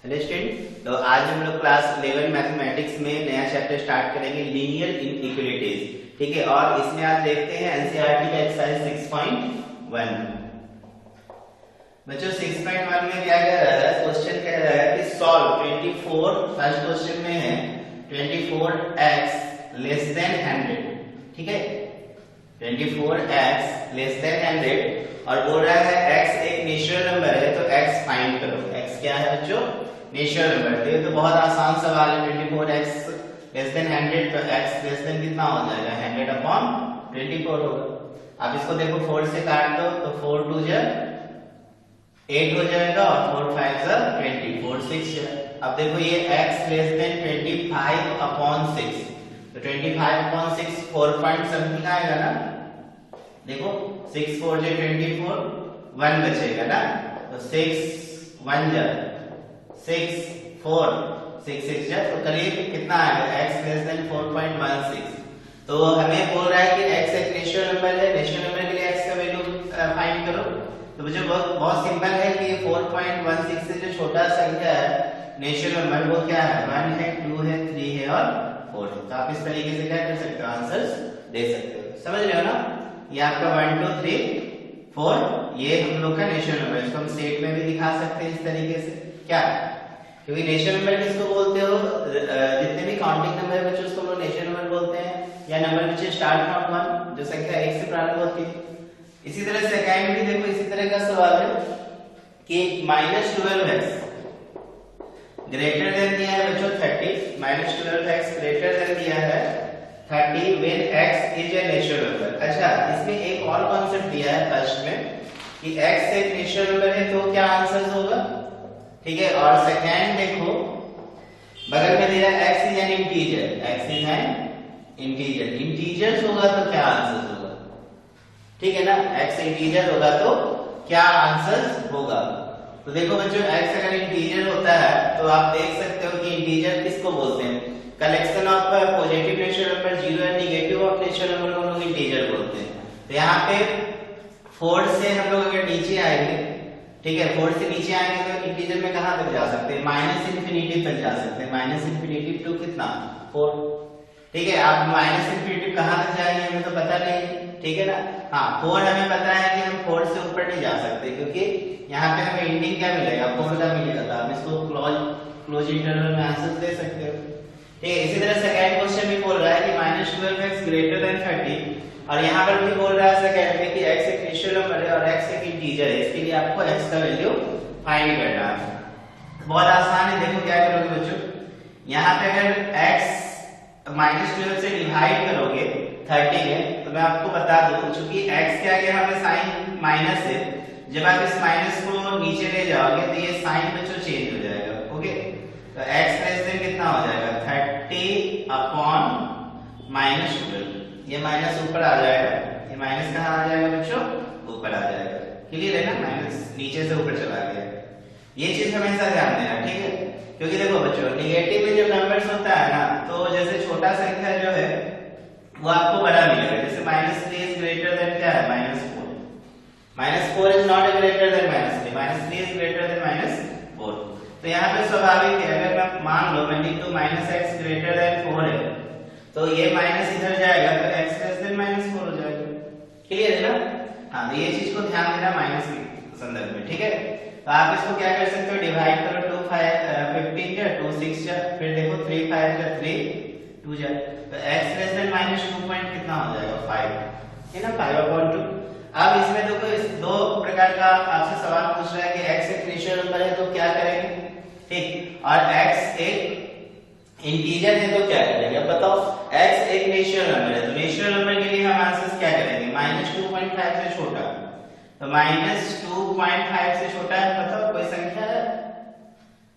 Hello student, तो आज हम लोग क्लास 11 मैथमेटिक्स में नया चैप्टर स्टार्ट करेंगे, लीनियर इनइक्वालिटीज। ठीक है, और इसमें आप देखते हैं एनसीईआरटी का एक्सरसाइज 6.1। बच्चों 6.1 में क्या कह रहा है, क्वेश्चन कह रहा है कि सॉल्व 24, फर्स्ट क्वेश्चन में है 24x लेस देन 100। ठीक है, 24x लेस देन 100 और बोल रहा है x एक नेचुरल नंबर है, तो x फाइंड करो। x क्या है बच्चों? Natural number. ये तो बहुत आसान सवाल है। 24x लेस देन 100, तो x लेस देन कितना हो जाएगा? 100/24 होगा। आप इसको देखो 4 से काट दो तो 4 2 जा 8 हो जाएगा और 4 5 जा 20, 4 6 जा। अब देखो ये x लेस देन 25/6, तो 25/6 4 पॉइंट समथिंग आएगा ना। देखो 6 4 जा 24, 1 बचेगा ना, तो 6 1 जा 6 4 6 6 जा, तो करीब कितना आएगा? x less then 4.16। तो हमें बोल रहा है कि x एक नेचुरल नंबर है, नेचुरल नंबर के लिए x का वैल्यू फाइंड करो। तो मुझे बहुत सिंपल है कि 4.16 से जो छोटा संख्या है नेचुरल नंबर वो क्या है? 1 है, 2 है, 3 है और 4 है। तो आप इस तरीके से क्या कर सकते हो? आंसर्स दे सकते हो। समझ रहे हो ना? ये आपका 1 2 3 4 ये हम लोग का नेचुरल नंबर है। इसको हम सेट में भी दिखा सकते हैं इस तरीके से। क्या? क्योंकि नेचुरल नंबर किसको बोलते हो? जितने भी काउंटिंग नंबर है बच्चों उसको लोग नेचुरल नंबर बोलते हैं, या नंबर विच स्टार्ट फ्रॉम 1, जो संख्या 1 से प्रारंभ होती है। इसी तरह से सेकंड में भी देखो इसी तरह का सवाल है कि -12x ग्रेटर देन दिया है बच्चों 30, -12x ग्रेटर देन दिया है 30 when x is a natural number. अच्छा, इसमें एक और कॉन्सेप्ट दिया है फर्स्ट में कि x एक नेचुरल नंबर है तो क्या आंसर होगा। ठीक है, और सेकंड देखो बगल में दिया x is an integer, x is an integer, integers होगा तो क्या आंसर होगा? ठीक है ना, x इंटीजर होगा तो क्या आंसर होगा? तो देखो बच्चों x अगर इंटीजर होता है तो आप देख सकते हो कि इंटीजर किसको बोलते हैं? Collection of positive natural number, zero and negative of natural number को हम लोग इंटीजर बोलते हैं। तो यहाँ पे 4 से हम लोग अगर नीचे आएंगे, ठीक है, 4 से नीचे आएंगे तो इंटीजर में कहां तक जा सकते हैं? -इंफिनिटी तक जा सकते हैं। -इंफिनिटी टू कितना? 4। ठीक है, आप -इंफिनिटी कहां तक जाएंगे हमें तो पता नहीं। ठीक है ना? हाँ, 4 हमें पता है कि हम 4 से ऊपर नहीं जा सकते, क्योंकि यहाँ पे हमें एंडिंग क्या मिलेगा? 4 का मिलेगा। तो आप इसको क्लोज इंटरवल में आंसर दे सकते हो। ठीक है, इसी तरह सेकंड क्वेश्चन में बोल रहा है कि -12x ग्रेटर देन 30, और यहाँ पर भी बोल रहा है सेकंड में कि x एक नेचुरल नंबर है और x एक इंटीजर है। इसके लिए आपको x का वैल्यू फाइंड करना है। बहुत आसान है। देखो क्या करोगे बच्चों, यहाँ पे अगर x -12 से डिवाइड करोगे 30 में, तो मैं आपको बता दूं चूंकि x क्या है, यहाँ पे साइन माइनस है, जब आप इस माइनस को नीचे ले जाओगे तो ये साइन बच्चों चेंज हो जाएगा। ओके, तो x लेस देन कितना हो जाएगा? 30/-12, ये माइनस ऊपर आ जाएगा, ये माइनस कहाँ आ जाएगा बच्चों? ऊपर आ जाएगा। क्लियर है ना? माइनस नीचे से ऊपर चला गया। ये चीज हमेशा ध्यान देना, ठीक है? क्योंकि देखो बच्चों नेगेटिव में जब नंबर्स होता है ना, तो जैसे छोटा संख्या जो है वो आपको बड़ा मिलेगा। जैसे -3 इज ग्रेटर देन क्या है? -4। -4 is not greater than -3, -3 is greater than -4। तो यहाँ पे स्वाभाविक है, अगर मैं मान लो मैं लिख दूं -x ग्रेटर देन 4 है, तो ये माइनस इधर जाएगा तो x लेस देन -4 हो जाएगा। क्लियर है ना? हाँ, तो ये चीज को ध्यान देना माइनस के संदर्भ में। ठीक है, तो आप इसको क्या कर सकते हो? डिवाइड करो 2 5 15 जा 2 6 जा, फिर देखो 3 5 जा 3 2 जा, तो x लेस देन -2 पॉइंट कितना हो जाएगा? 5 है ना, 5/2। अब इसमें देखो इस दो प्रकार का आपसे सवाल पूछ रहा है कि x एक नेचुरल नंबर है तो क्या करेंगे? ठीक, और x एक इंटीजर है तो क्या करेंगे? अब बताओ, x एक नेचुरल नंबर है तो नेचुरल नंबर के लिए हम आंसर्स क्या करेंगे? -2.5 से छोटा, तो -2.5 से छोटा है, बताओ कोई संख्या है?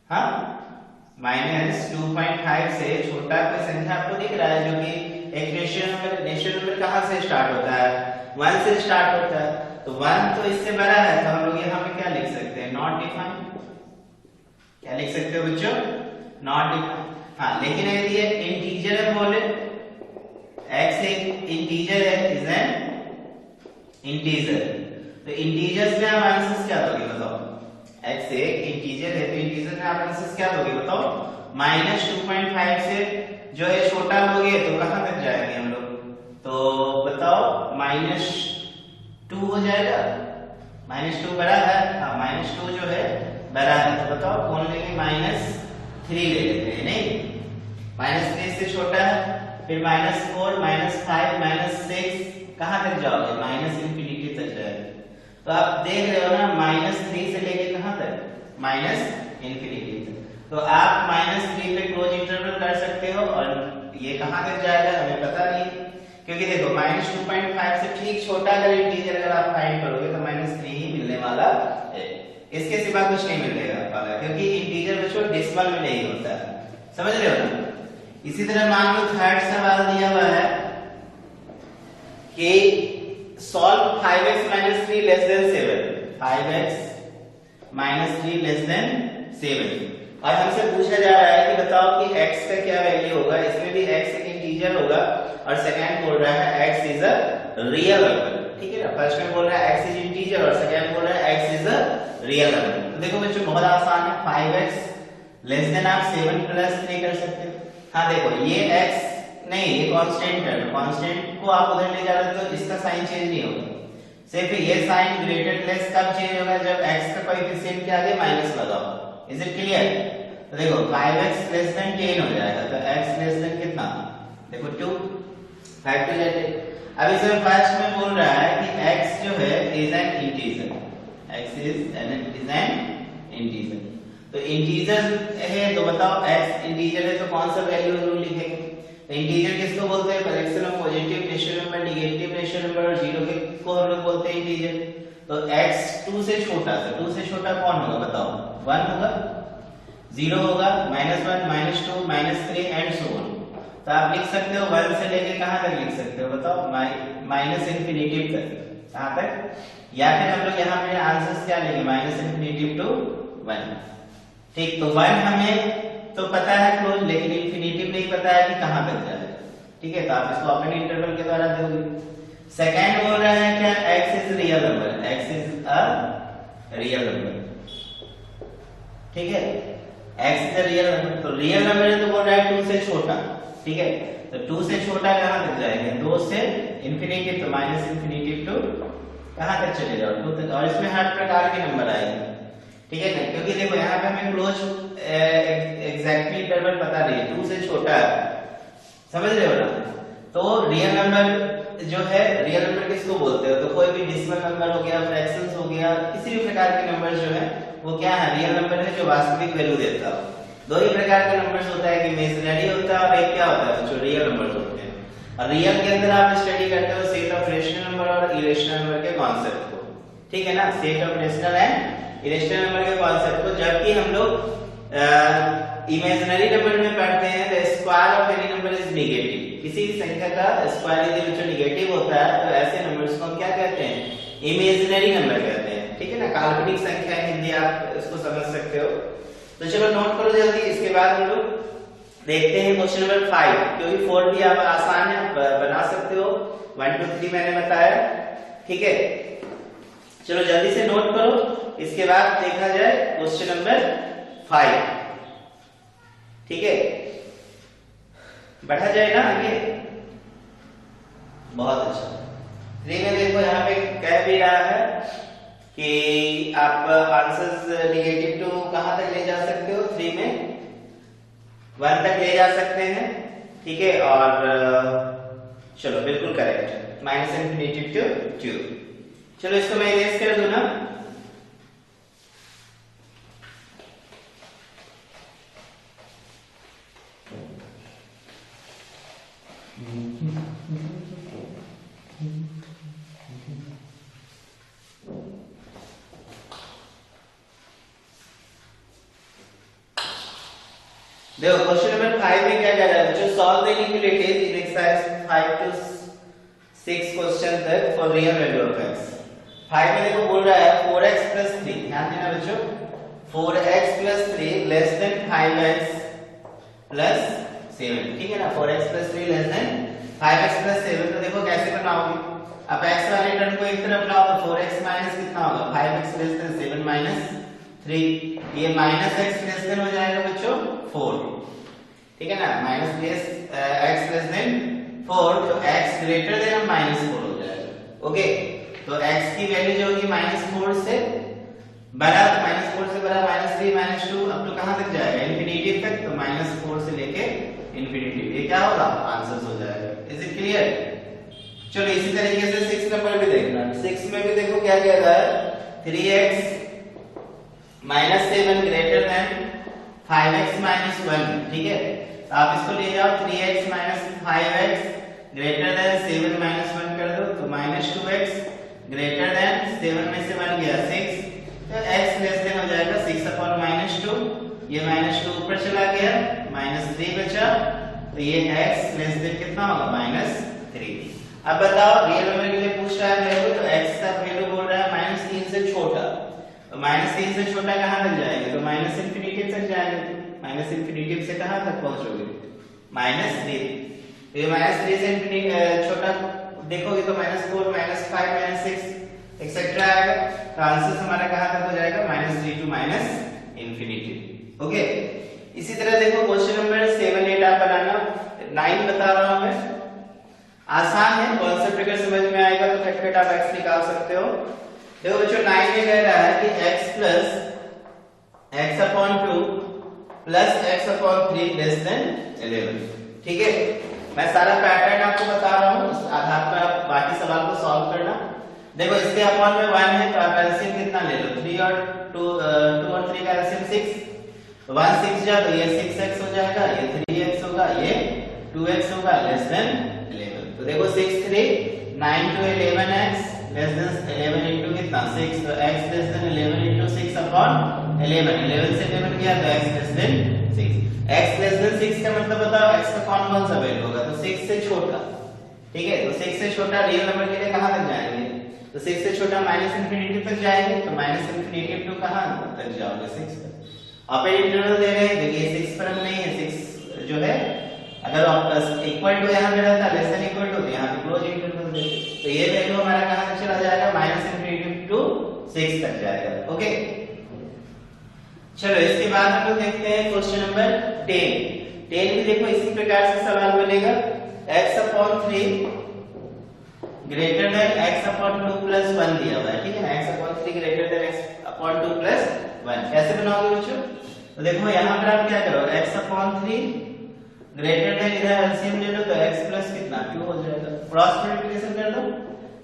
हाँ, -2.5 से छोटा कोई संख्या आपको दिख रहा है जो कि एक नेचुरल नंबर? नेचुरल नंबर कहाँ से स्टार्ट होता है? 1 से स्टार्ट होता है, तो 1 तो इससे बड़ा है, तो हम लोग यहाँ पे क्या लिख सकते हैं? Not defined. क्या लिख सकते हो बच्चों? Not defined. हाँ, लेकिन अगर ये इंटीजर है, बोले x एक इंटीजर है, इज एन इंटीजर, तो इंटीजर्स में हम आंसर्स क्या दोगे? बताओ, x एक इंटीजर है, तो इंटीजर में आप आंसर क्या दोगे बताओ? -2.5 से जो है छोटा लोगे तो कहां तक जाएंगे हम लोग? तो बताओ -2 हो जाएगा। -2 बड़ा है, हाँ -2 जो है बड़ा है, तो बताओ कौन लेंगे? -3 ले लेते हैं, नहीं? -3 से छोटा है, फिर -4 -5 -6 कहां तक जाओगे? ∞ तक जाएंगे। तो आप देख रहे हो ना, -3 से लेके कहां तक? ∞ तक। तो आप -3 पे क्लोज इंटरवल कर सकते हो, और ये कहां तक जाएगा हमें पता नहीं, क्योंकि देखो -2.5 से ठीक छोटा अगर इंटीजर अगर आप फाइंड करोगे तो -3 ही मिलने वाला है, इसके सिवा कुछ नहीं मिलने वाला, क्योंकि इंटीजर बच्चों डेसिमल में नहीं होता है, समझ रहे हो ना? इसी तरह मान लो थर्ड सवाल दिया हुआ है कि सॉल्व 5x - 3 < 7, 5x - 3 < 7, और हमसे पूछा जा रहा है कि बताओ कि x का क्या वैल्यू होगा। इसमें भी x एक इंटीजर होगा, और सेकंड बोल रहा है x is a real number, ठीक है ना? फर्स्ट में बोल रहा है x इज इंटीजर, और सेकंड बोल रहा है x is a real number. तो देखो बच्चों बहुत आसान है, 5x आप 7 + 3 कर सकते हो। हाँ देखो ये x नहीं, ये कांस्टेंट है, कांस्टेंट को आप उधर ले जा रहे हो तो इसका साइन चेंज नहीं होगा, सिर्फ ये साइन ग्रेटर लेस कब चेंज होगा? जब x का कोएफिशिएंट के आगे माइनस लगाओ। Is it clear? तो देखो 5x < 10 हो जाएगा, तो x < कितना? देखो 2, फैक्टर लेते। अब इसमें फर्स्ट में बोल रहा है कि x जो है is an integer, x is an integer. तो इंटीजर है तो बताओ x इंटीजर है तो कौन सा वैल्यू हम लोग लिखेंगे? तो इंटीजर किसको बोलते हैं? Collection of positive rational number, negative rational number, और जीरो के को हम लोग बोलते हैं इंटीजर। तो x 2 से छोटा, तो 2 से छोटा कौन होगा बताओ? 1 होगा, 0 होगा, -1 -2 -3 एंड सो ऑन। तो आप लिख सकते हो 1 से लेके कहां तक लिख सकते हो बताओ? ∞ तक, कहां तक? या फिर हम लोग यहां पे आंसर्स क्या लेंगे? -∞ to 1, ठीक। तो 1 हमें तो पता है क्लोज, लेकिन इंफिनिटिव नहीं पता है कि कहां तक जाएगा, ठीक है? तो आप इसको ओपन इंटरवल के द्वारा दोगे। सेकंड बोल रहा है क्या? x is real number, x is a real number, ठीक है? x is a real number, तो रियल नंबर है तो बोल रहा है 2 से छोटा, ठीक है? तो 2 से छोटा कहां तक जाएंगे? 2 से इंफिनिटी, तो -∞ टू कहां तक चले जाओ? 2 तक। और इसमें हर प्रकार के नंबर आएंगे, ठीक है ना? क्योंकि देखो यहाँ पे हमें क्लोज एग्जैक्टली इंटरवल पता नहीं है, 2 से छोटा है, समझ रहे हो ना? तो रियल नंबर जो है, रियल नंबर किसको बोलते हो? तो कोई भी डेसिमल नंबर हो गया, फ्रैक्शंस हो गया, किसी भी प्रकार के नंबर जो है वो क्या है? रियल नंबर है, जो वास्तविक वैल्यू देता है। दो ही प्रकार के नंबर्स होता है, कि इमेजिनरी होता है और एक क्या होता है? जो रियल नंबर्स होते हैं। और रियल के अंदर आप स्टडी करते हो सेट ऑफ रेशनल नंबर और इरेशनल नंबर के कॉन्सेप्ट को, ठीक है ना? Set of rational and irrational number के कॉन्सेप्ट को। जबकि हम लोग इमेजिनरी नंबर में पढ़ते हैं the square of any number is negative, किसी भी संख्या का स्क्वायर यदि जो नेगेटिव होता है तो ऐसे नंबर्स को हम क्या कहते हैं? इमेजिनरी नंबर कहते हैं, ठीक है ना? काल्पनिक संख्या हिंदी आप इसको समझ सकते हो। तो चलो नोट करो जल्दी। इसके बाद हम लोग देखते हैं क्वेश्चन नंबर 5, क्योंकि 4 भी आप आसान है, बना सकते हो, 1 2 3 मैंने बताया, ठीक है? चलो जल्दी से नोट करो, इसके बाद देखा जाए क्वेश्चन नंबर 5, ठीक है? बढ़ा जाए ना आगे, बहुत अच्छा। 3 में देखो यहाँ पे कह भी रहा है कि आप आंसर्स नेगेटिव टू कहां तक ले जा सकते हो? 3 में 1 तक ले जा सकते हैं, ठीक है? और चलो बिल्कुल करेक्ट, -∞ टू 2। चलो इसको मैं इरेज कर दूं ना। देखो क्वेश्चन नंबर 5 में क्या कह रहा है बच्चों? Solve the inequalities in exercise 5 to 6 question तक for real value of x। 5 में देखो बोल रहा है 4x + 3, ध्यान देना बच्चों, 4x + 3 लेस देन 5x + 7, ठीक है ना? 4x + 3 less than 5x + 7। तो देखो कैसे बनाओगे? अब x वाले टर्म को एक तरफ लाओ तो 4x माइनस कितना होगा? 5x < 7 - 3, ये माइनस एक्स लेस देन हो जाएगा बच्चों 4, ठीक है ना, माइनस एक्स लेस देन 4, तो x ग्रेटर देन -4 हो जाएगा। ओके, तो x की वैल्यू जो होगी -4 से बड़ा, -4 से बड़ा -3 -2 अप टू कहां तक जाएगा, इंफिनिटी तक, तो -4 से लेके इंफिनिटी, ये क्या होगा, आंसर हो जाएगा। Is it clear? चलो इसी तरीके से 6 नंबर भी देखना, 6 में भी देखो क्या कह रहा है, 3x -7 ग्रेटर देन 5x -1, ठीक है, तो आप इसको ले जाओ, 3x 5x ग्रेटर देन 7 -1 कर दो, तो -2x ग्रेटर देन 7 में से 1 गया 6, तो x लेस देन हो जाएगा 6/-2, ये -2 ऊपर चला गया, -3 बचा, तो ये x लेस देन कितना होगा, -3। अब बताओ रियल नंबर के लिए पूछ रहा है मेरे को, तो x का वैल्यू बोल रहा है -3 से छोटा, तो -3 से छोटा कहां तक जाएगा, तो --इंफिनिटी तक जाएगा, −इंफिनिटी से कहां तक पहुंचोगे, -3, तो ये -3 से इंफिनिटी छोटा देखोगे तो -4 -5 -6 एक्सेट्रा आएगा, तो आंसर हमारा कहां तक हो जाएगा, -3 to --इंफिनिटी। ओके, इसी तरह देखो क्वेश्चन नंबर 7 8 आप बनाना, 9 बता रहा हूं मैं, आसान है, कॉन्सेप्ट अगर समझ में आएगा तो फटाफट आप x निकाल सकते हो। देखो बच्चों 9 में कह रहा है कि x plus x/2 plus x/3 less than 11, ठीक है, मैं सारा पैटर्न आपको बता रहा हूं, उस आधार पर आप बाकी सवाल को सॉल्व करना। देखो इसके अपॉन में 1 है, तो आप एलसीएम कितना ले लो, 3 और 2 और 3 का एलसीएम 6, तो 1 6 जा, तो ये 6x हो जाएगा, ये 3x होगा, ये 2x होगा, लेस देन 11, तो देखो 6 3 9 to 11x less than 11 into कितना 6, तो x लेस देन 11 into 6/11, 11 से 11 गया तो x less then 6, x less then 6 का मतलब बताओ x का कौन सा वैल्यू होगा, तो 6 से छोटा, ठीक है, तो 6 से छोटा रियल नंबर के लिए कहां तक जाएंगे, तो 6 से छोटा -इंफिनिटी तक जाएंगे, तो -इंफिनिटी टू कहां तक जाओगे, 6 तक। अपर इंटरवल दे रहे हैं, देखिए 6 पर नहीं है, 6 जो है अगर आप इक्वल टू यहां पे रहता, लेस देन इक्वल टू, तो यहां पे क्लोज इंटरवल देते, तो ये वैल्यू हमारा कहां तक चला जाएगा, -इंफिनिटी टू 6 तक जाएगा। ओके, चलो इसके बाद हम लोग देखते हैं क्वेश्चन नंबर 10 भी देखो इसी प्रकार से सवाल बनेगा, x/3 greater than x/2 plus 1 दिया हुआ है, ठीक है ना, x/3 greater than x/2 plus 1, कैसे बनाओगे बच्चों, तो देखो यहां पर आप क्या करो, x/3 ग्रेटर देन, इधर एलसीएम ले लो, तो x प्लस कितना 2 हो जाएगा, क्रॉस मल्टीप्लिकेशन कर दो,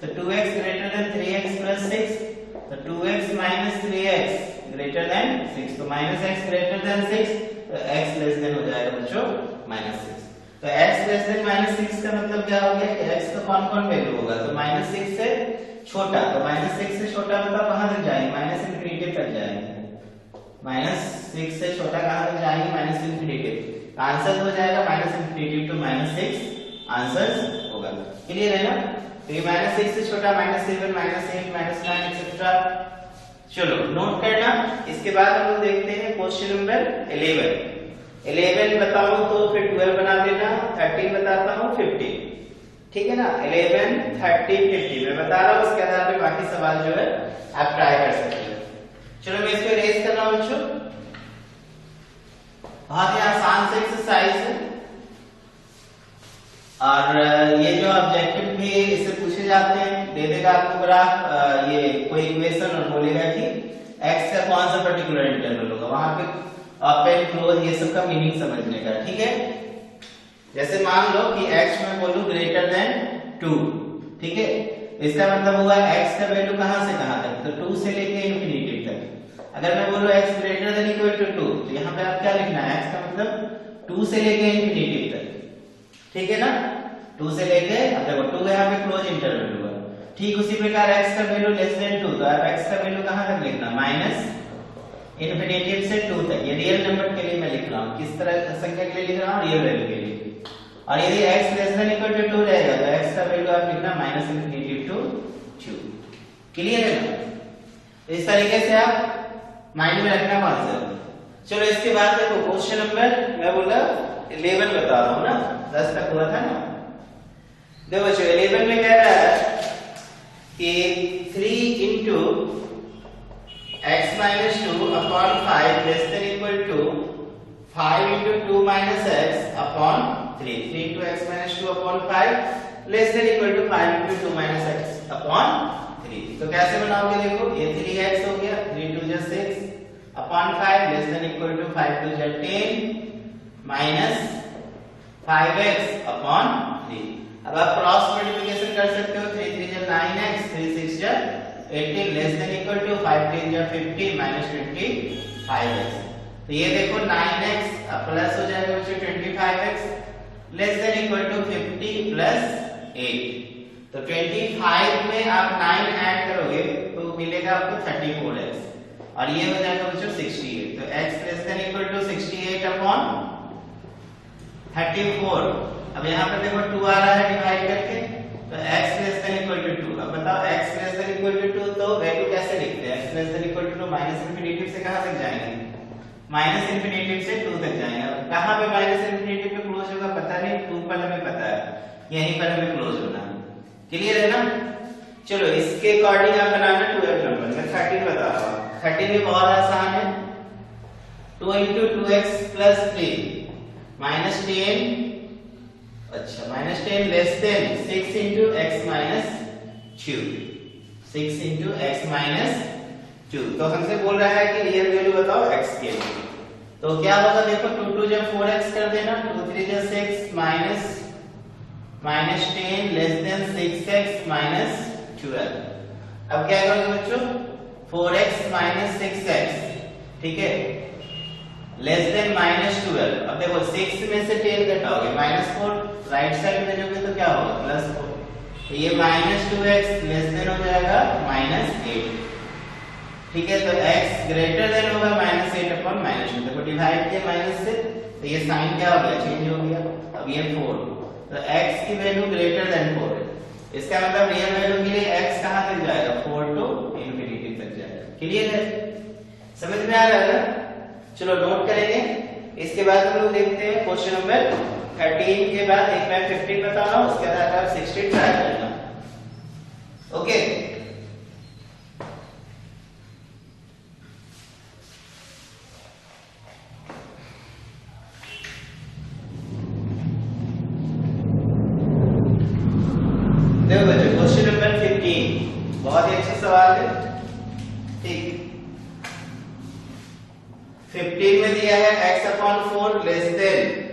तो 2x greater than 3x plus 6, तो 2x minus 3x greater than 6, तो -x ग्रेटर देन 6, तो x लेस देन हो जाएगा बच्चों -6, तो x लेस देन -6 का मतलब क्या हो गया कि x का कौन-कौन वैल्यू होगा, तो -6 से छोटा, तो -6 से छोटा मतलब कहां तक जाएंगे, -इंफिनिटी तक जाएंगे, -6 से छोटा कहां तक जाएंगे, -इंफिनिटी, आंसर हो जाएगा -इंफिनिटी टू -6 आंसर होगा। क्लियर है ना, तो ये -6 से छोटा -7 -8 -9 एक्सेट्रा। चलो नोट करना। इसके बाद हम लोग देखते हैं क्वेश्चन नंबर 11 बताऊं तो फिर 12 बना देना, 13 बताता हूं 15, ठीक है ना, 11 13 15 मैं बता रहा हूं, उसके आधार पे बाकी सवाल जो है आप ट्राई कर सकते हो। चलो मैं इसको इरेज कर रहा हूं बच्चों, बहुत ही आसान से एक्सरसाइज है, और ये जो ऑब्जेक्टिव भी इससे पूछे जाते हैं, दे देगा आपको ग्राफ, ये कोई इक्वेशन और बोलेगा कि x का कौन सा पर्टिकुलर इंटरवल होगा, वहां पे ओपन क्लोज ये सब का मीनिंग समझने का, ठीक है। जैसे मान लो कि x में बोलूं ग्रेटर देन 2, ठीक है, इसका मतलब हुआ x का वैल्यू कहां से कहां तक, तो 2 से लेके इंफिनिटी तक। अगर मैं बोलूं x greater than equal to 2, तो यहां पे आप क्या लिखना है, x का मतलब 2 से लेके इंफिनिटी तक, ठीक है ना, 2 से लेके, अब देखो 2 यहां पे क्लोज इंटरवल हुआ, ठीक उसी प्रकार x का वैल्यू लेस देन 2, तो आप x का वैल्यू कहां तक लिखना, -इंफिनिटी से 2 तक। ये रियल नंबर के लिए मैं लिख रहा हूं, किस तरह संख्या के लिए लिख रहा हूं, रियल वैल्यू के लिए। और यदि x less than equal to 2 रहेगा तो x का वैल्यू आप लिखना -इंफिनिटी टू 2। क्लियर है ना, इस तरीके से आप माइंड में रखना कॉन्सेप्ट। चलो इसके बाद देखो क्वेश्चन नंबर मैं बोला 11 बता रहा हूं ना, 10 तक हुआ था ना। देखो बच्चों 11 में कह रहा है कि 3 into x minus 2 upon 5 less than equal to 5 into 2 minus x upon 3. 3 into x minus 2 upon 5 less than equal to 5 into 2 minus x upon 3. तो कैसे बनाओगे देखो, ये 3x हो गया, 3 2 जा 6 upon 5 less than equal to 5 2 जा 10 minus 5x upon 3. अब आप क्रॉस मल्टीप्लिकेशन कर सकते हो, 3 3 जा 9x 3 6 जा 18 लेस देन इक्वल टू 5 10 जा 50 माइनस 25x. तो ये देखो 9x प्लस हो जाएगा बच्चों 25x less than equal to 50 plus 8. तो 25 में आप 9 ऐड करोगे तो मिलेगा आपको 34x और ये हो जाएगा बच्चों 68. तो x less than equal to 68 upon 34. अब यहाँ पर देखो 2 आ रहा है डिवाइड करके, तो x less than equal to 2. अब बताओ x less than equal to 2 तो वैल्यू कैसे लिखते हैं? x less than equal to minus infinity से कहां तक जाएंगे? माइनस इंफिनिटी से 2 तक जाएंगे. अब कहां पे माइनस इंफिनिटी पे क्लोज होगा पता नहीं, 2 पर हमें पता है, यहीं पर हमें क्लोज होना है. क्लियर है ना? चलो इसके अकॉर्डिंग आप बनाना 12 नंबर. मैं 13 बता रहा हूं. 13 भी बहुत आसान है. 2 into 2x plus 3 minus 10. अच्छा minus 10 less than 6 into x minus 2. 6 into x minus 2. तो हमसे बोल रहा है कि रियल वैल्यू बताओ x के लिए. तो क्या होगा देखो, 2 2 जब 4x कर देना, 2 3 जब 6 minus 10 less than 6x minus 12. अब क्या करोगे बच्चों, 4x minus 6x, ठीक है, लेस देन माइनस 12. अब देखो 6 में से 10 घटाओगे माइनस 4, राइट साइड में जाओगे तो क्या होगा प्लस 4. तो ये माइनस 2x लेस देन हो जाएगा माइनस 8. ठीक है, तो x ग्रेटर देन होगा माइनस 8 अपॉन माइनस 2. देखो डिवाइड किया माइनस से, तो ये साइन क्या हो गया, चेंज हो गया. अब ये 4, तो x की वैल्यू ग्रेटर देन 4 है. इसका मतलब रियल वैल्यू के लिए x कहां तक जाएगा, 4 टू इंफिनिटी तक जाएगा. क्लियर है? समझ में आ रहा है? चलो नोट करेंगे. इसके बाद हम लोग देखते हैं क्वेश्चन नंबर 13 के बाद एक मैं 15 बता रहा हूं, उसके बाद आप 16 ट्राई करना. ओके, देखो बच्चों क्वेश्चन नंबर 15 बहुत ही अच्छा सवाल है. ठीक, 15 में दिया है x upon 4 less than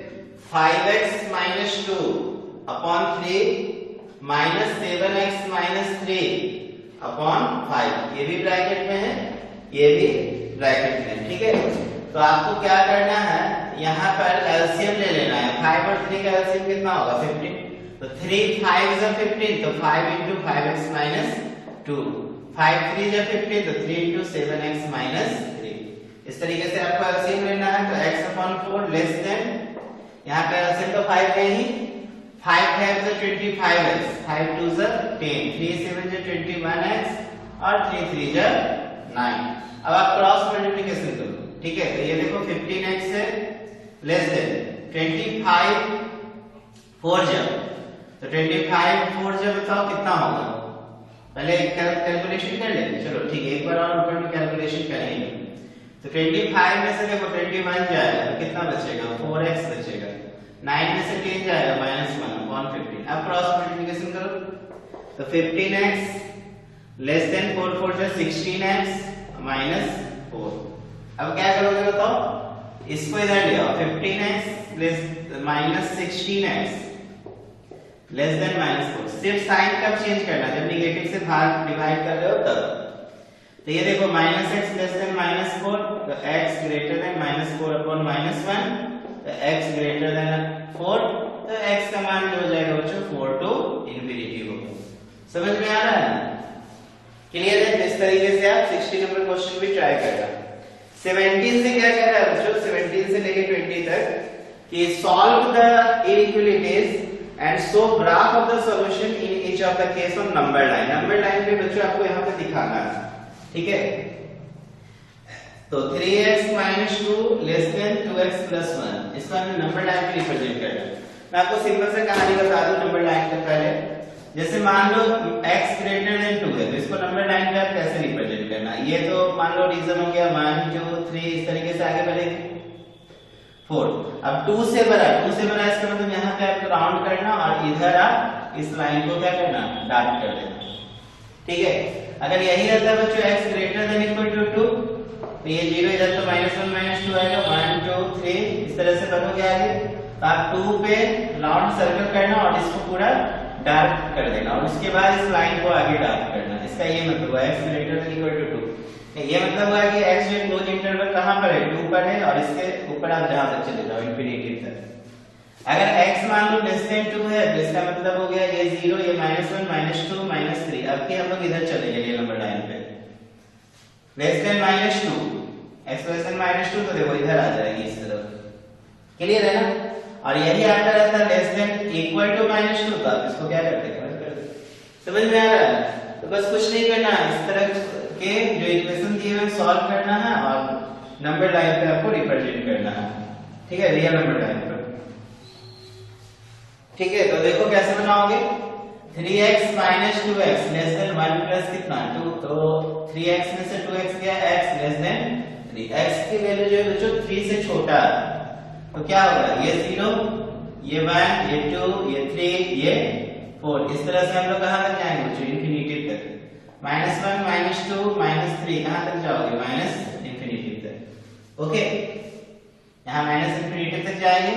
5x minus 2 upon 3 minus 7x minus 3 upon 5. ये भी ब्रैकेट में है, ये भी ब्रैकेट में है. ठीक है, तो आपको क्या करना है, यहाँ पर एलसीएम ले लेना है. 5 और 3 का एलसीएम कितना होगा, 15. तो 3 5 is 15, तो 5 into 5x minus 2. 5 3 is 15, तो 3 into 7x minus 3. इस तरीके से आपको एलसीएम लेना है. तो x upon 4 लेस देन, यहाँ पे एलसीएम तो 5 है ही, 5 5 is 25x, 5 2 is 10, 3 7 is 21x और 3 3 is 9. अब आप क्रॉस मल्टीप्लिकेशन करो. ठीक है, तो ये देखो 15x है लेस देन 25 4 जब, तो 25 4 जब बताओ कितना होगा, पहले कैलकुलेशन कर लेते. चलो ठीक है, एक बार और ऊपर में कैलकुलेशन करेंगे. तो 25 में से देखो 21 जाएगा तो कितना बचेगा, 4x बचेगा. 9 में से 10 जाएगा -1 अपॉन 15. अब क्रॉस मल्टीप्लिकेशन करो, तो 15x लेस देन 4 4 जा 16x माइनस 4. अब क्या करोगे बताओ, इसको इधर ले आओ. 15x less minus 16x less than -4. सिर्फ साइन कब चेंज करना, जब नेगेटिव से भाग डिवाइड कर रहे हो तब. तो ये देखो -x लेस देन -4, तो x ग्रेटर देन -4 अपॉन -1, तो x ग्रेटर देन 4, तो x का मान जो हो जाएगा बच्चों 4 टू इंफिनिटी होगा. समझ में आ रहा है? क्लियर है? इस तरीके से आप 60 नंबर क्वेश्चन भी ट्राई करना. 17 से क्या कह रहा है बच्चों, 17 से लेके 20 तक कि solve the inequalities and show graph of the solution in each of the case on number line. Number line पे बच्चों आपको यहाँ पे दिखाना है. ठीक है, तो 3x minus 2 less than 2x plus 1, इसको हमें नंबर लाइन में रिप्रेजेंट करना है. मैं आपको सिंपल से कहानी बता दूं नंबर लाइन के पहले. जैसे मान लो x ग्रेटर देन 2 है, तो इसको नंबर लाइन पे आप कैसे रिप्रेजेंट करना, ये तो मान लो रीजन हो गया 1 2 3, इस तरीके से आगे बढ़ेंगे 4। अब 2 से बड़ा इसका मतलब यहाँ पे आपको राउंड करना और इधर आप इस लाइन को क्या करना, डार्क कर देना, ठीक है। अगर यही रहता बच्चों x greater than equal to 2, तो ये 0 इधर तो -1 -2 आएगा, 1 2 3 इस तरह से बनोगे आगे। तो आप 2 पे राउंड सर्कल करना और इसको पूरा डार्क कर देना और उसके बाद इस लाइन को आगे डार्क करना। इसका ये मतलब हुआ x greater than equal to 2। ये मतलब हुआ कि x जो क्लोज इंटरवल कहां पर है, 2 पर है और इसके ऊपर आप जहां तक चले जाओ इंफिनिटी तक। अगर x मान लो लेस देन 2 है तो इसका मतलब हो गया ये 0, ये -1 -2 -3। अब के हम लोग इधर चले गए ये नंबर लाइन पे, less than -2, x less then -2 तो देखो इधर आ जाएगी इस तरफ, क्लियर है ना। और यही आता रहता लेस देन इक्वल टू -2, तो आप इसको क्या करते हैं, समझ में आ रहा है। तो बस कुछ नहीं करना, इस तरह के जो इक्वेशन दिए हुए सॉल्व करना है और नंबर लाइन पे आपको रिप्रेजेंट करना है, ठीक है, रियल नंबर लाइन पर, ठीक है। तो देखो कैसे बनाओगे, 3x - 2x less than 1 plus कितना 2, तो 3x में से 2x गया, x लेस देन 3। x की वैल्यू जो है बच्चों 3 से छोटा है, तो क्या होगा, ये 0, ये 1, ये 2, ये 3, ये 4, इस तरह से हम लोग कहां तक जाएंगे बच्चों, इंफिनिटी तक। -1 -2 -3 कहां तक जाओगे, ∞ तक, ओके। यहां ∞ तक जाएंगे।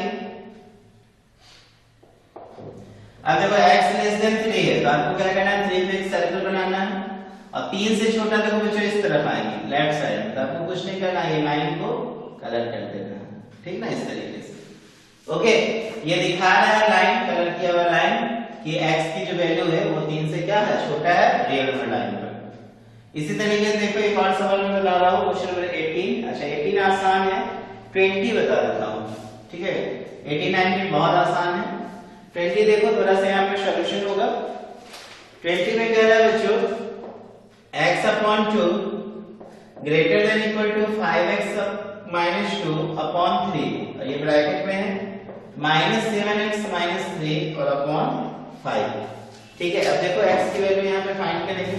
अब देखो x लेस देन 3 है, तो आपको क्या करना है, 3 पे एक सर्कल बनाना है और 3 से छोटा देखो बच्चों इस तरफ आएंगे लेफ्ट साइड, तो आपको कुछ नहीं करना, ये लाइन को कलर कर देना है, ठीक ना, इस तरीके से, ओके। ये दिखा रहा है लाइन, कलर किया हुआ लाइन, कि x की जो वैल्यू है वो 3 से क्या है, छोटा है रियल नंबर लाइन पर। इसी तरीके से देखो एक और सवाल मैं बता रहा हूं, क्वेश्चन नंबर 18। अच्छा 18 आसान है, 20 बता देता हूं, ठीक है। 18 19 बहुत आसान है, 20 देखो थोड़ा सा यहाँ पे सॉल्यूशन होगा। 20 में कह रहा है बच्चों x/2 greater than equal to 5x - 2 upon 3, और ये ब्रैकेट में है -7x - 3 और अपॉन 5, ठीक है। अब देखो x की वैल्यू यहाँ पे फाइंड करेंगे,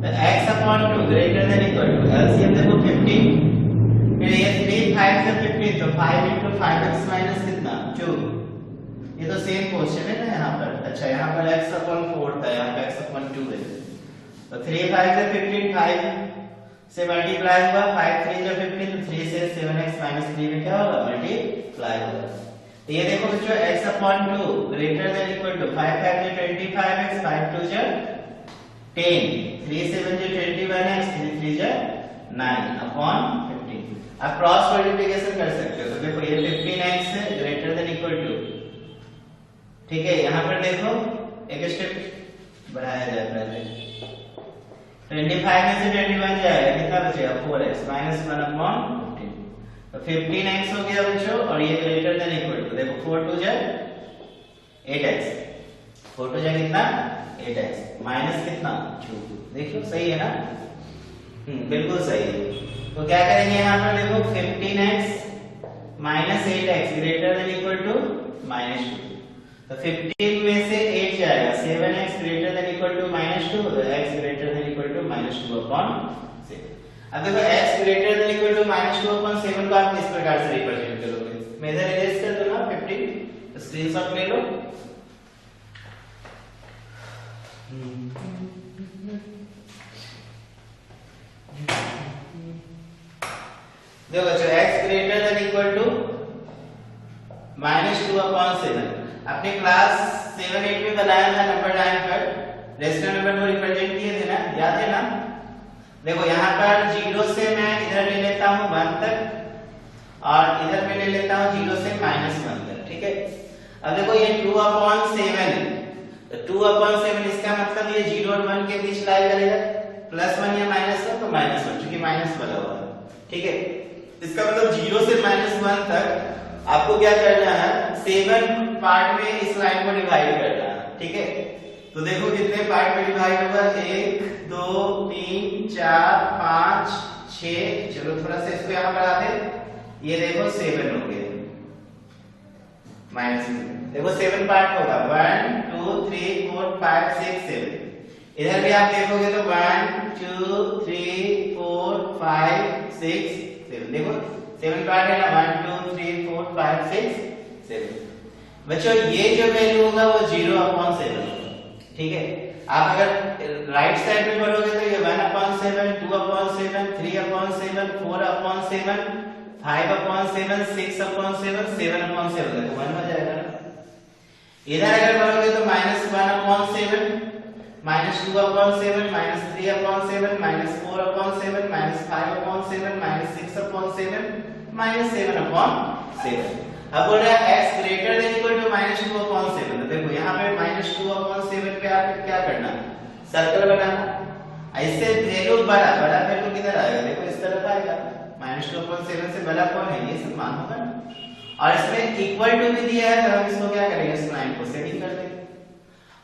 तो x/2 greater than equal to LCM देखो 15, फिर ये 3 5 से 15, तो 5 * 5x - कितना 2, ये तो सेम क्वेश्चन है ना यहाँ पर। अच्छा यहाँ पर x/4 था, यहाँ पे x/2 है, तो 3 5 से 15, 5 से मल्टीप्लाई हुआ, 5 3 जो 15, तो 3 से 7x - 3 में क्या होगा, मल्टीप्लाई होगा। तो ये देखो बच्चों x/2 greater than equal to 5 5 जो 25x, 5 2 जो 10, 3 7 जो 21x, 3 3 जो 9 अपॉन 15। आप क्रॉस मल्टीप्लिकेशन कर सकते हो, तो देखो ये 15x है ग्रेटर देन इक्वल टू, ठीक है। यहाँ पर देखो एक स्टेप बढ़ाया जाए, पहले 25 में से 21 जाएगा, कितना बचेगा 4x -1 अपॉन 15, तो 15x हो गया बच्चों, और ये ग्रेटर देन इक्वल टू देखो 4 2 जा 8x, 4 2 जा कितना 8x माइनस कितना 2, देखो सही है ना, बिल्कुल सही है। तो क्या करेंगे यहाँ पर देखो 15x - 8x greater than equal to -2, तो 15 में से 8 जाएगा, 7x greater than equal to -2, तो x greater than equal to -2 upon 7। अब देखो x greater than equal to -2 upon 7 को आप किस प्रकार से रिप्रेजेंट करोगे, मैं इधर इरेज कर दूंगा 15, स्क्रीनशॉट ले लो। देखो बच्चों x greater than equal to -2 upon 7, अपने क्लास 7 8 में बनाया था नंबर लाइन पर, रेशनल नंबर को रिप्रेजेंट किए थे ना, याद है ना। देखो यहाँ पर 0 से मैं इधर ले लेता हूँ 1 तक और इधर मैं ले लेता हूँ 0 से -1 तक, ठीक है। अब देखो ये 2/7, तो 2/7 इसका मतलब ये 0 और 1 के बीच लाई करेगा, +1 या -1, तो -1 क्योंकि माइनस वाला हुआ है, ठीक है। इसका मतलब 0 से -1 तक आपको क्या करना है, 7 पार्ट में इस लाइन को डिवाइड करना है, ठीक है। तो देखो कितने पार्ट में डिवाइड होगा, 1 2 3 4 5 6, चलो थोड़ा सा इसको यहाँ बढ़ाते, ये देखो 7 हो गए, माइनस देखो 7 पार्ट होगा 1 2 3 4 5 6 7। इधर भी आप देखोगे तो 1 2 3 4 5 6 7 देखो 7 पार्ट है ना 1 2 3 4 5 6 7। बच्चों ये जो वैल्यू होगा वो 0/7 होगा। ठीक है, आप अगर राइट साइड में पढ़ोगे तो ये 1/7 2/7 3/7 4/7 5/7 6/7 7/7 देखो 1 हो जाएगा ना। इधर अगर पढ़ोगे तो -1/7 -2/7 -3/7 -4/7 -5/7 -6/7 -7/7। अब बोल रहा है x greater than equal to -2/7। तो देखो यहाँ पे -2/7 पे आप क्या करना, सर्कल बनाना। ऐसे वैल्यू बड़ा वैल्यू किधर आएगा, देखो इस तरफ आएगा। -2/7 से बड़ा कौन है, ये सब मान होगा ना। और इसमें इक्वल टू भी दिया है तो हम इसको क्या करेंगे, इस लाइन को सेटिंग कर देंगे।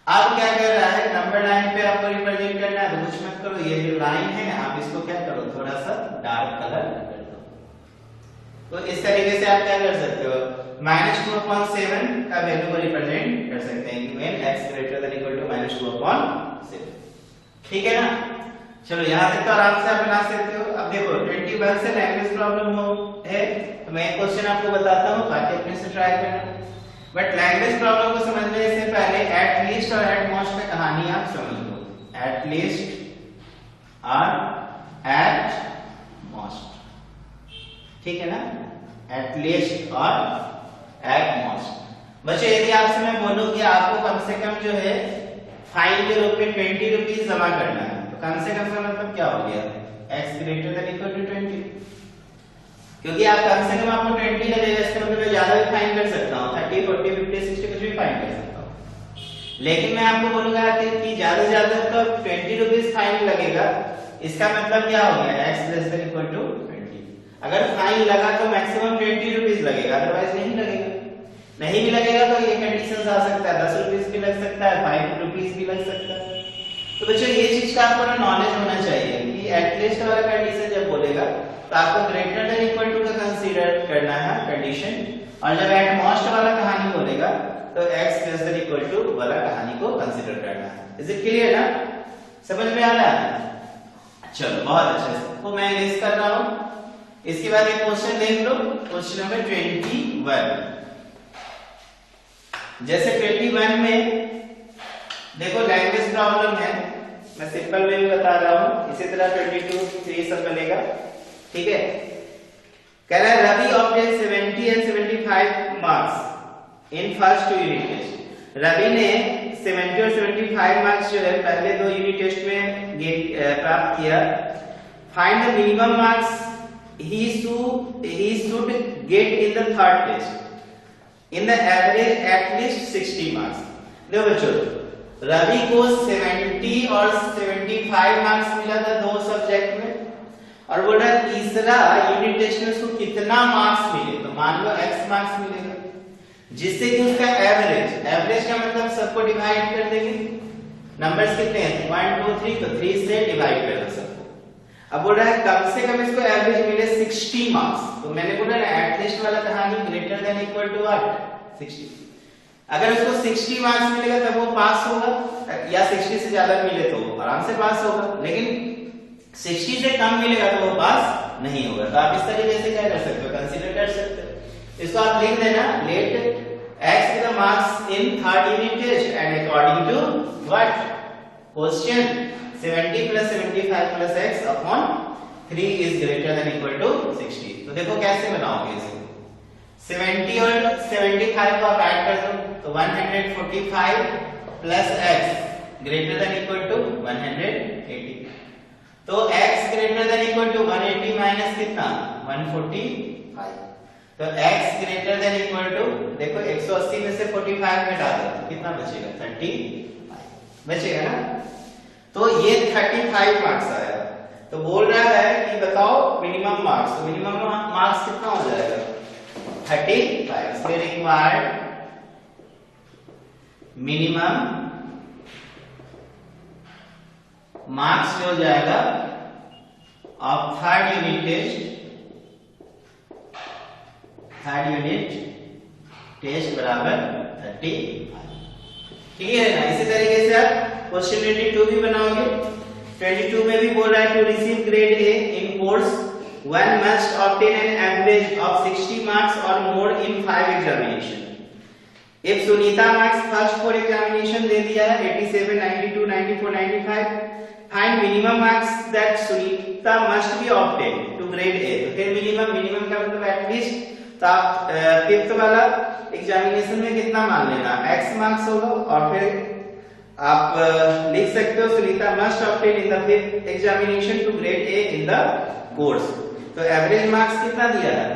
अब क्या कर रहा है, नंबर लाइन पे आपको रिप्रेजेंट करना है तो कुछ मत करो, ये जो लाइन है आप इसको क्या करो, थोड़ा सा डार्क कलर कर दो। तो इस तरीके से आप क्या कर सकते हो, -2/7 का वैल्यू को रिप्रेजेंट कर सकते हैं कि when x greater than equal to -2/7। ठीक है ना। चलो यहां तक तो आराम से आप बना सकते हो। अब देखो 21 से लैंग्वेज प्रॉब्लम है तो मैं एक क्वेश्चन आपको बताता हूं, बाकी अपने से ट्राई करना। बट लैंग्वेज प्रॉब्लम को समझने से पहले एट लीस्ट और एट मोस्ट में कहानी आप समझ लो। एट लीस्ट और एट मोस्ट, ठीक है ना, एट लीस्ट और एट मोस्ट। बच्चों यदि आपसे मैं बोलूं कि आपको कम से कम जो है फाइन के रूप में 20 रुपीज जमा करना है, तो कम से कम का मतलब क्या हो गया, x greater than equal to 20। क्योंकि आप कम से कम आपको 20 लगेगा, इसका मतलब मैं ज्यादा भी फाइन कर सकता हूँ, 30 40 50 60 कुछ भी फाइन कर सकता हूँ। लेकिन मैं आपको बोलूंगा कि ज्यादा से ज्यादा तो 20 रुपीज फाइन लगेगा, इसका मतलब क्या हो गया, x less than equal to 20। अगर फाइन लगा तो मैक्सिमम 20 रुपीज लगेगा, अदरवाइज नहीं लगेगा। नहीं भी लगेगा तो ये कंडीशंस आ सकता है, 10 रुपीज भी लग सकता है, 5 रुपीज भी लग सकता है। तो बच्चों ये चीज का आपको नॉलेज होना चाहिए कि एटलीस्ट वाला कंडीशन जब बोलेगा तो आपको ग्रेटर देन इक्वल टू का कंसीडर करना है कंडीशन, और जब एट मोस्ट वाला कहानी बोलेगा तो x less than equal to वाला कहानी को कंसीडर करना है। इज इट क्लियर ना, समझ में आ रहा है? चलो बहुत अच्छे से, तो मैं लिस्ट कर रहा हूं। इसके बाद एक क्वेश्चन देख लो, क्वेश्चन नंबर 21। जैसे 21 में देखो लैंग्वेज प्रॉब्लम है, मैं सिंपल वे में बता रहा हूं, इसी तरह 22 3 सब बनेगा। ठीक है, कह रहा है Ravi obtain 70 and 75 marks in first 2 unit test. Ravi ने 70 और 75 मार्क्स जो है पहले 2 यूनिट टेस्ट में प्राप्त किया। Find the minimum marks he should get in the third test in the average at least 60 marks। देखो बच्चों, रवि को 70 और 75 मार्क्स मिला था 2 सब्जेक्ट में, और बोल रहा तीसरा यूनिट टेस्ट में उसको कितना मार्क्स मिले, तो मान लो x मार्क्स मिलेगा, जिससे कि उसका एवरेज का मतलब सबको डिवाइड कर देंगे। नंबर्स कितने हैं 1 2 3, तो 3 से डिवाइड कर दो सबको। अब बोल रहा है कम से कम इसको एवरेज मिले 60 मार्क्स, तो मैंने बोला ना एटलीस्ट वाला कहानी greater than equal to what 60। अगर उसको 60 मार्क्स मिलेगा तब वो पास होगा, या 60 से ज्यादा मिले तो आराम से पास होगा, लेकिन 60 से कम मिलेगा तो वो पास नहीं होगा। तो आप इस तरीके से क्या कर सकते हो, कंसीडर कर सकते हो। इसको आप लिख देना, late x be the marks in third unit test and according to what question 70 plus 75 plus x upon 3 is greater than equal to 60। तो देखो कैसे बनाओगे इसको, 70 और 75 को आप ऐड कर दो तो 145 plus x greater than equal to 180। तो x greater than equal to 180 minus कितना 145, तो x greater than equal to देखो 180 में से 45 घटा दो तो कितना बचेगा 35 बचेगा ना। तो ये 35 मार्क्स आया। तो बोल रहा है कि बताओ मिनिमम मार्क्स, तो मिनिमम मार्क्स कितना हो जाएगा 35। इसमें रिक्वायर्ड मिनिमम मार्क्स जो हो जाएगा ऑफ थर्ड यूनिट टेस्ट बराबर 35। क्लियर है ना। इसी तरीके से आप क्वेश्चन 22 भी बनाओगे। 22 में भी बोल रहा है to receive grade A in course one must obtain an average of 60 marks or more in 5 examination. If Sunita marks first 4 examination दे दिया है 87, 92, 94, 95, find minimum marks that Sunita must be obtained to grade A. तो फिर minimum का मतलब at least, तो आप fifth वाला examination में कितना मान लेना, x मार्क्स होगा और फिर आप लिख सकते हो Sunita must obtain in the fifth examination to grade A in the course. तो एवरेज मार्क्स कितना दिया है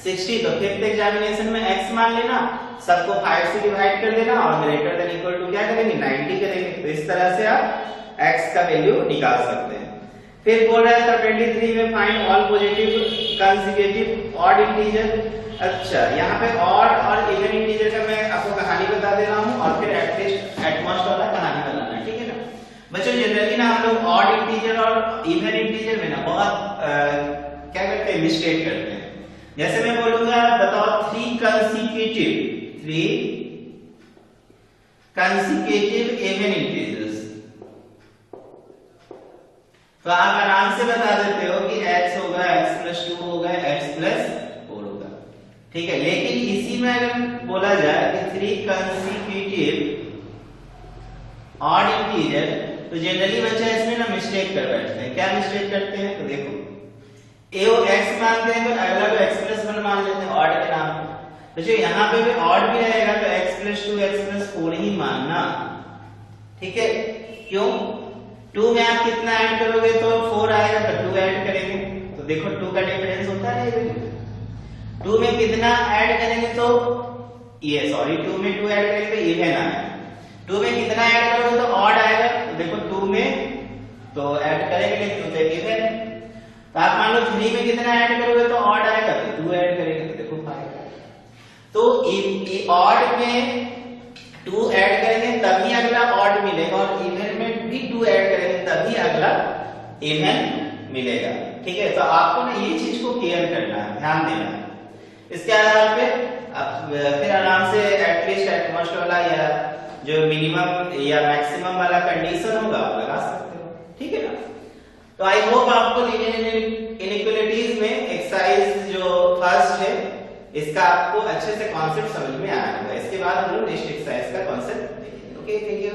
60, तो फिफ्थ एग्जामिनेशन में x मान लेना, सबको 5 से डिवाइड कर देना और ग्रेटर देन इक्वल टू क्या करेंगे 90 करेंगे। तो इस तरह से आप x का वैल्यू निकाल सकते हैं। फिर बोल रहा था 23 में find all positive consecutive odd integer. अच्छा, यहाँ पे ऑड और इवन इंटीजर का मैं आपको कहानी बता दे रहा हूँ और फिर एटमोस्ट वाला कहानी बताना है, ठीक है ना बच्चों। जनरली ना हम लोग ऑड इंटीजर और इवन इंटीजर में ना बहुत क्या करते हैं, मिस्टेक करते हैं। जैसे मैं बोलूंगा बताओ 3 कंसेक्यूटिव इवन इंटीजर्स, तो आप आराम से बता देते हो कि x होगा x + 2 होगा x + 4 होगा, ठीक है। लेकिन इसी में अगर बोला जाए कि 3 कंसेक्यूटिव ऑड इंटीजर, तो जनरली बच्चा इसमें ना मिस्टेक कर बैठते हैं। क्या मिस्टेक करते हैं, तो देखो ए को x मानते हैं तो अगला को x + 1 मान लेते हैं ऑड के नाम पे। तो जो यहाँ पे भी ऑड भी रहेगा तो x + 2 x + 4 ही मानना, ठीक है। क्यों, 2 में आप कितना ऐड करोगे तो 4 आएगा, तो 2 ऐड करेंगे, तो देखो 2 का डिफरेंस होता है। 2 में कितना ऐड करेंगे तो ये 2 में 2 ऐड करेंगे तो इवन आएगा। 2 में कितना ऐड करोगे तो ऑड आएगा, तो देखो 2 में तो ऐड करेंगे लेकिन तो इवन है। तो आप मान लो 3 में कितना ऐड करोगे तो ऑड आएगा, तो 2 ऐड करेंगे तो देखो 5 आएगा। तो ऑड में 2 ऐड करेंगे तभी अगला ऑड मिलेगा और इवन में भी 2 ऐड करेंगे तभी अगला इवन मिलेगा, ठीक है। तो आपको ना ये चीज को क्लियर करना है, ध्यान देना है। इसके आधार पे आप फिर आराम से एटलीस्ट एटमोस्ट वाला या जो मिनिमम या मैक्सिमम वाला कंडीशन होगा आप लगा सकते हो, ठीक है ना। तो आई होप आपको लीनियर इनइक्वालिटीज में एक्सरसाइज जो फर्स्ट है इसका आपको अच्छे से कॉन्सेप्ट समझ में आया होगा। इसके बाद हम लोग नेक्स्ट एक्सरसाइज का कॉन्सेप्ट देखेंगे। Okay, thank you.